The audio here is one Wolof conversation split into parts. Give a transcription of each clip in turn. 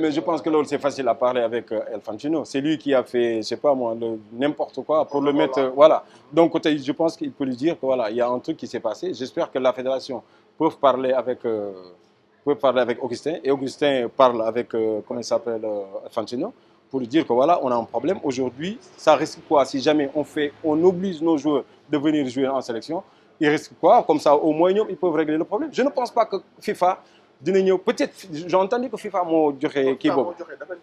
Mais je pense que là, c'est facile à parler avec Infantino. C'est lui qui a fait, je sais pas moi, n'importe quoi pour le mettre. Voilà. Donc, je pense qu'il peut lui dire que voilà, il y a un truc qui s'est passé. J'espère que la fédération peut parler avec Augustin et Augustin parle avec comment il s'appelle Infantino pour lui dire que voilà, on a un problème. Aujourd'hui, ça risque quoi si jamais on oblige nos joueurs de venir jouer en sélection? Ils risquent quoi? Comme ça, au moins, ils peuvent régler le problème. Je ne pense pas que FIFA dina ñëw peut-être j'ai entendu que FIFA moo joxe kii boobu.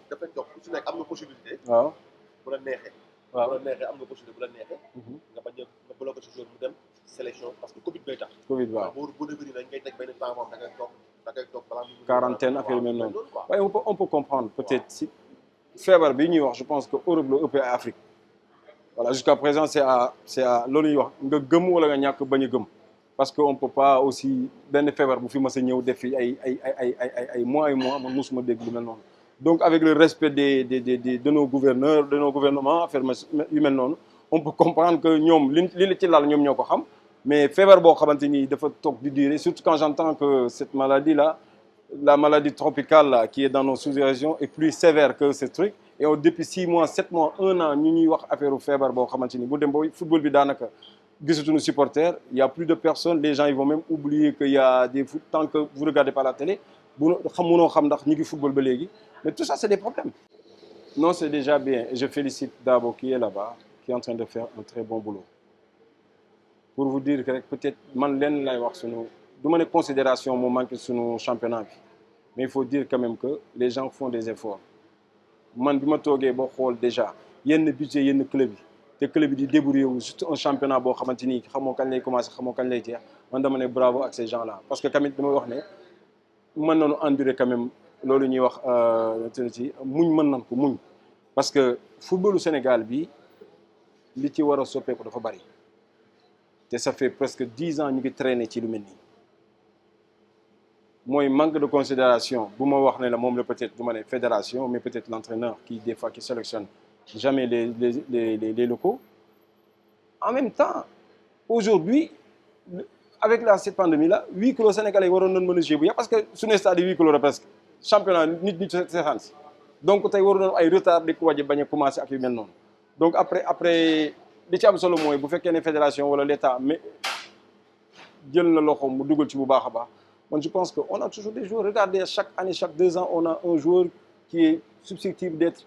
dafa jox ku ci nekk am nga possibilité. waaw bu la neexee. waaw bu la neexee am nga possibilité bu la neexee. nga bañ a nga bloqué sa joueur mu dem sélection parce que Covid bay tax. Covid waaw boo devenir nag ngay teg benn temps moom da ngay toog balaa muy. quarantaine affaire yu mel noonu. waaye on peut comprendre peut-être si feebar bi ñuy wax je pense que Europe la ëppee Afrique voilà jusqu'à présent c'est à loolu ñuy wax nga gëm wala nga ñàkk bañ a gëm. Parce qu'on ne peut pas aussi benn feebar bu fi mas a ñëw def fi ay mois et mois man mosuma dégg lu mel noonu donc avec le respect de nos gouverneurs de nos gouvernements affaire yu mel noonu on peut comprendre que ñoom li la ci laal ñoom ñoo ko xam mais feebar boo xamante ni dafa toog di durer surtout quand j'entends que cette maladie là la maladie tropicale là qui est dans nos sous-régions est plus sévère que ce truc et depuis 6 mois 7 mois 1 an ñu ñuy wax affaire feebar boo xamante ni bu dem ba football bi daanaka gisatuñu supporters, il n'y a plus de personnes, les gens ils vont même oublier qu'il y a des foot tant que vous ne regardez pas la télé, vous ne savez pas football. Mais tout ça, c'est des problèmes. Non, c'est déjà bien. Et je félicite Dabo qui est là-bas, qui est en train de faire un très bon boulot. Pour vous dire que peut-être, de mon considération, mon manque sur nos championnats. Mais il faut dire quand même que les gens font des efforts. Moi, déjà, il y a un budget, il y a un club. te club bi di débrouiller wu surtout un championnat boo xamante ni xamoo kañ lay commencé xamoo kañ lay jeex man dama ne bravo ak ces gens là parce que tamit damay wax ne mën nañu endurer quand même loolu ñuy wax ci muñ mën nañ ko muñ parce que footballu Sénégal bi li ci war a soppeeku dafa bari te ça fait presque 10 ans ñu ngi traîner ci lu mel nii mooy manque de considération bu ma wax ne la moom la peut-être du ma ne fédération mais peut-être l'entraîneur qui des fois qui sélectionne jamais les locaux. En même temps, aujourd'hui, avec cette pandémie-là, 8 kilos sénégalais vont nous jouer parce que sur un stade de 8 kilos presque, championnat, ni c'est donc il y a un retard de quoi de commencer à faire maintenant. Donc après, les champions solo moi, vous faites une fédération ou l'État, mais Dieu ne l'a pas dit, je pense qu'on a toujours des joueurs. Regardez, chaque année, chaque 2 ans, on a un joueur qui est susceptible d'être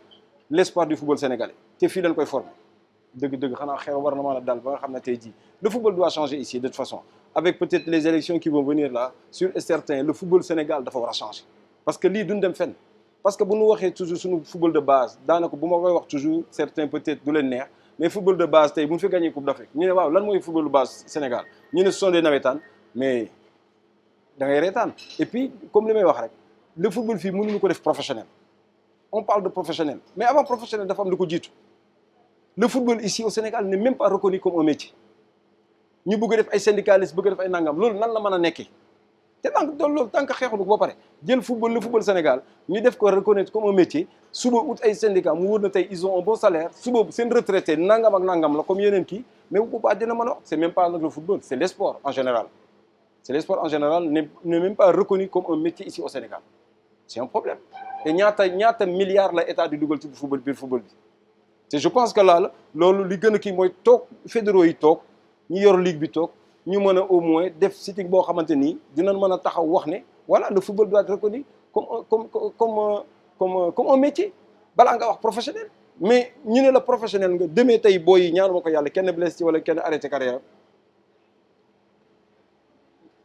l'espoir du football sénégalais te fii dañ koy former dëgg-dëgg xanaa xeer war na mën a dal ba nga xam ne tey jii le football doit changer ici de toute façon avec peut-être les élections qui vont venir là sur certains le football Sénégal dafa war a changer parce que lii duñ dem fenn parce que bu ñu waxee toujours suñu football de base daanaka bu ma koy wax toujours certains peut-être du leen neex mais football de base tey bu ñu fi gagné Coupe d'Afrique ñu ne waaw lan mooy football de base Sénégal ñu ne ce sont des navétanes mais da ngay reetaan et puis comme li may wax rek le football fii mënuñu ko def professionnel. On parle de professionnel. Mais avant professionnel, il faut que le football ici au Sénégal n'est même pas reconnu comme un métier. Nous voulons faire des syndicalistes, nous voulons faire des nangam. C'est ce que nous tant que nous avons le football Sénégal, nous devons reconnaître comme un métier. Souvent, les syndicats, ils ont un bon salaire. Souvent, c'est une retraite, nangam, comme il qui. Mais vous ne pouvez pas dire que c'est même pas le football, c'est le sport en général. C'est le sport en général n'est même pas reconnu comme un métier ici au Sénégal. C'est un problème. Et ñaata milliards la état di dugal ci football bi te je pense que là loolu li gën a kii mooy toog fédéraux yi toog ñu yor ligue bi toog ñu mën a au moins def sitting boo xamante ni dinañ mën a taxaw wax ne voilà le football doit être reconnu comme un métier balaa nga wax professionnel mais ñu ne la professionnel nga demee tey booy yi ñaanu ma ko yàlla kenn blessé ci wala kenn arrêté carrière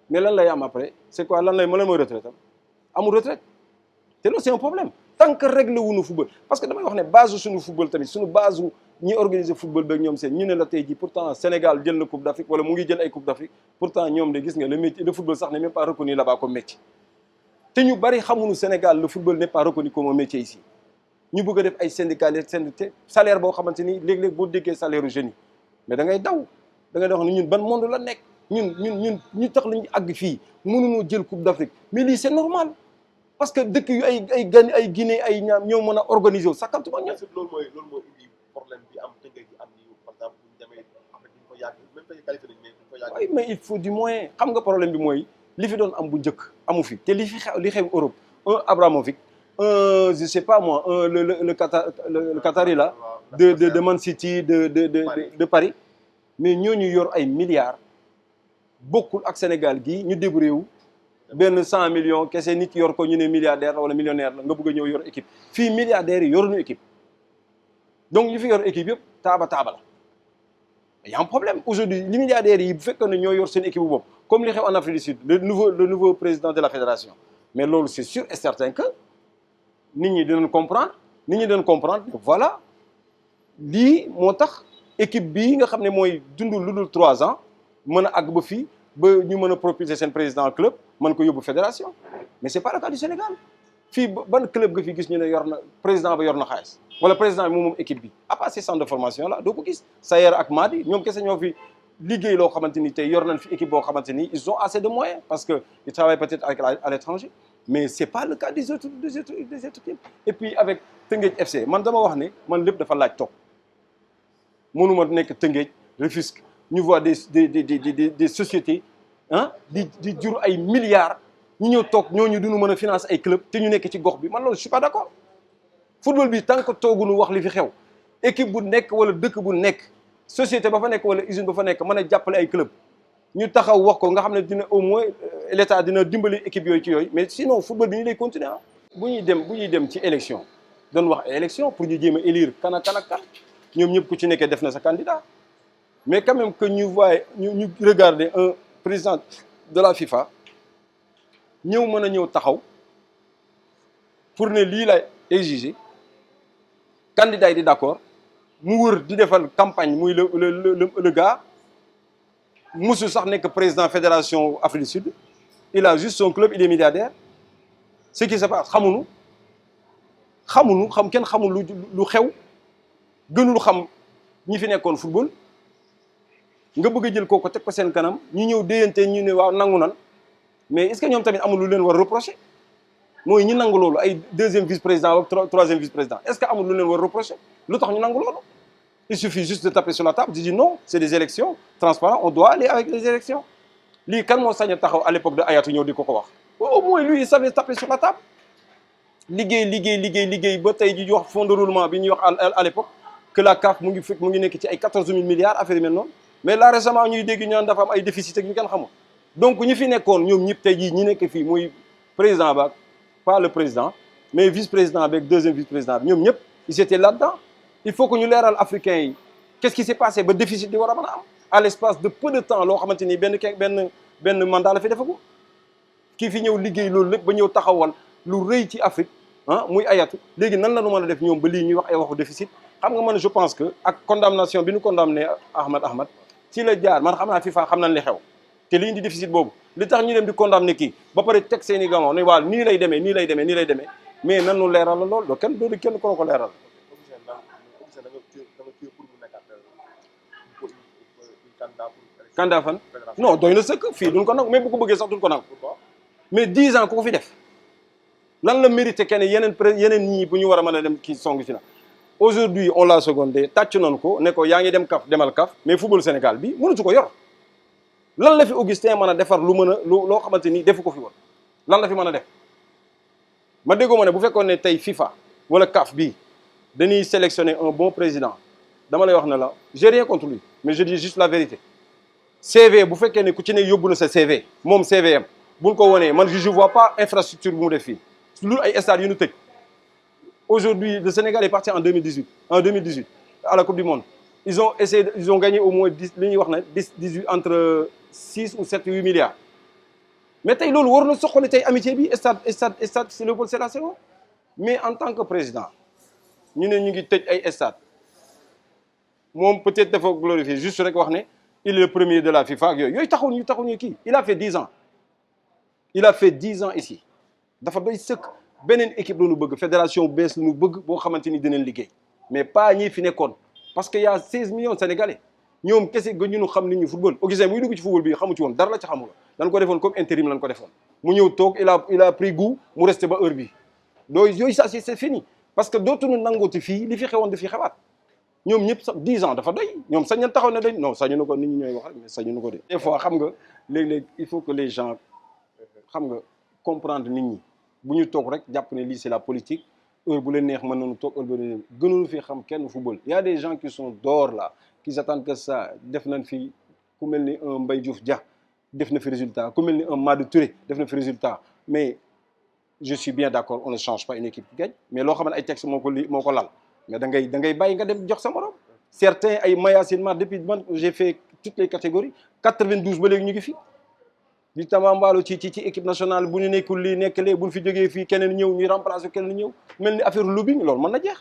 mais lan lay am après c'est quoi lan mooy retraite am amul retraite c'est un problème tant que règle wuñu football parce que damay wax ne base suñu football tamit suñu base ñi organiser football beeg ñoom seen ñu ne la tey jii pourtant Sénégal jël na coupe d'Afrique wala mu ngi jël ay coupe d'Afrique pourtant ñoom de gis nga le métier de football sax n'est même pas reconnu là-bas comme métier te ñu bari xamuñu Sénégal le football n'est pas reconnu comme un métier ici ñu bëgg a def ay syndicalistes salaire boo xamante ni léeg-léeg boo déggee salaire u jeunes yi mais da ngay daw wax ne ñun ban monde la nekk ñu tax lañu àgg fii mënuñoo jël coupe d'Afrique mais lii c'est normal parce que dëkk yu ay Guinée ay ñaam ñoo mën a organiser wu sakkantuma ñoom. loolu mooy indi problème bi am tënkee ji am ni par exemple bu ñu demee après duñ ko yàgg même tey qualifié nañ mais duñ ko yàgg. oui mais il faut du moyen xam nga problème bi mooy li fi doon am bu njëkk amu fi te li xew Europe un Abramovich je sais pas moi le Qatari là de Man City de Paris mais ñooñu yor ay milliards bokkul ak Sénégal gii ñu débrouillé wu benn 100 millions kese nit yor ko ñu ne milliardaire wala millionnaire la nga bëgg a ñëw yor équipe fii milliardaires yi yoruñu équipe donc ñu fi yor équipe yëpp taaba la il y a un problème aujourd'hui les milliardaires yi bu fekkoon ne ñoo yor seen équipe boobu comme li xew en Afrique du Sud le nouveau président de la fédération mais loolu c'est sûr et certain que nit ñi dinañ comprendre voilà lii moo tax équipe bii nga xam ne mooy dundul lu dul 3 ans mën a àgg ba fii ba ñu mën a propulser seen président club mën ko yóbbu fédération mais c'est pas le cas du Sénégal fii ban club nga fi gis ñu ne yor na président ba yor na xaalis wala président bi moom équipe bi à part ces centres de formation là doo ko gis Sayer ak Madi ñoom kese ñoo fi liggéey loo xamante ni tey yor nañ fi équipe boo xamante ni ils ont assez de moyens parce que ils travaillent peut-être à l'étranger mais c'est pas le cas des autres équipes et puis avec Teungueth FC man dama wax ne man lépp dafa laaj toog mënuma nekk Teungueth Rufisque ñu voit des sociétés ah di jur ay milliards ñu ñëw toog ñooñu duñu mën a financer ay club te ñu nekk ci gox bi man loolu je suis pas d'accord football bi tant que tooguñu wax li fi xew équipe bu nekk wala dëkk bu nekk société ba fa nekk wala usine ba fa nekk mën a jàppale ay club ñu taxaw wax ko nga xam ne dina au moins l'état dina dimbali équipe yooyu ci yooyu mais sinon football bi ñu lay continuer ah. bu ñuy dem ci élection doon wax élection pour ñu jéem a élire kan ñoom ñëpp ku ci nekkee def na sa candidat mais quand même que ñu voit ñu regarder un président de la FIFA ñëw mën a ñëw taxaw pour ne lii la exiger candidat yi di d'accord mu wër di defal campagne muy le gars musul sax nekk président fédération Afrique du Sud il a juste son club il est milliardaire ce qui se passe xamuñu kenn xamul lu xew gënul xam ñi fi nekkoon football nga bëgg a jël kooku teg ko seen kanam ñu ñëw déyante ñu ne waaw nangu nan mais est-ce que ñoom tamit amul lu leen war reprocher mooy ñi nangu loolu ay deuxième vice-président ak troisième vice-président est-ce que amul lu leen war reprocher lu tax ñu nangu loolu il suffit juste de taper sur la table de dire non c'est des élections transparentes on doit aller avec les élections lii kan moo sañ a taxaw à l'époque de Ayatou ñëw di ko wax au moins lui il savait taper sur la table liggéey ba tey ji wax fonds de roulement bi ñuy wax à l'époque que la CAF mu ngi nekk ci ay 14 000 milliards affaire yi mel noonu mais là récemment ñuy dégg ñu naan dafa am ay déficit ak ñu kenn xamul donc ñi fi nekkoon ñoom ñëpp tey jii ñi nekk fii muy président ba pas le président mais vice-président avec deuxième vice-président bi ñoom ñëpp ils étaient là-dedans il faut que ñu leeral africains yi qu'est-ce qui s'est passé ba déficit di war a mën a am à l'espace de peu de temps loo xamante ni benn mandat la fi defagu kii fi ñëw liggéey loolu lépp ba ñëw taxawal lu rëy ci Afrique ah muy Ayatou léegi nan la ñu mën a def ñoom ba lii ñuy wax ay waxu déficit xam nga man je pense que ak condamnation bi ñu condamné Ahmad ci la jaar man xam naa FIFA xam nañ li xew te li indi déficit boobu li tax ñu dem di condamné kii ba pare teg seen i gamoo ne waaw nii lay demee mais nan nu leeral la lool doo kenn ko leeral. candidat fan non doy na sëkk fii duñ ko nangu mais bu ko bëggee sax duñ ko nangu mais 10 ans ku ko fi def lan la mérité kenn yeneen ñii bu ñu war a mën a dem kii song ci na aujourd'hui on l'a secondé tàcc nañu ko ne ko yaa ngi dem CAF demal CAF mais football Sénégal bi mënatu ko yor lan la fi Augustin mën a defar loo xamante ni defu ko fi woon lan la fi mën a def ma déggoo ma ne bu fekkoon ne tey FIFA wala CAF bii dañuy sélectionner un bon président dama lay wax ne la j'ai rien contre lui mais je dis juste la vérité CV bu fekkee ne ku ci ne yóbbu na sa CV moom CV am buñ ko wonee man je vois pas infrastructure bu mu def fii lu ay stades yu ñu tëj aujourd'hui le Sénégal est parti en 2018 à la Coupe du Monde ils ont gagné au moins 10 li ñuy wax ne 18 entre 6 ou 7 8 milliards mais tey loolu war na soxla tey amitié bi stade Léopold Sédar Senghor mais en tant que président ñu ne ñu ngi tëj ay stade moom peut-être dafa glorifier juste rek wax ne il est le premier de la FIFA ak yooyu taxuñu kii il a fait 10 ans ici dafa doy sëkk beneen équipe la ñu bëgg fédération bees la ñu bëgg boo xamante ni dinañ liggéey mais pas ñii fi nekkoon parce que y a 16 millions de Sénégalais ñoom kese ga ñu xam nit ñi football Augustin muy dugg ci football bi xamu ci woon dara la ci xamul dañ ko defoon comme intérim lañ ko defoon mu ñëw toog il a pris goût mu resté ba heure bi yooyu ça c'est fini parce que dootuñu nangooti fii li fi xewoon di fi xewaat ñoom ñëpp sax 10 ans dafa doy ñoom sañ nañ taxaw ne dañ non sañu na ko nit ñi ñooy wax rek mais sañu na ko de des fois xam nga léeg-léeg il faut que les gens xam nga comprendre nit ñi bu ñu toog rek jàpp ne lii c'est la politique heure bu leen neex mën nañu toog heure bu leen neex gënuñu fi xam kenn football. Il y a des gens qui sont dehors là qui attendent que ça def nañ fi ku mel ni un Mbaye Diouf Dia def na fi résultat ku mel ni un Madou Touré def na fi résultat mais je suis bien d'accord on ne change pas une équipe qui gagne mais loo xam ne ay texte moo ko lal mais da ngay bàyyi nga dem jox sa morom. Certains ay Mayacine Mar depuis man j'ai fait toutes les catégories 92 ba léegi ñu ngi fi di tamambaalo ci équipe nationale bu ñu nekkul lii nekk lee bu ñu fi jógee fii keneen ñëw ñu remplacer keneen ñëw mel ni affaire lobbying loolu mën na jeex.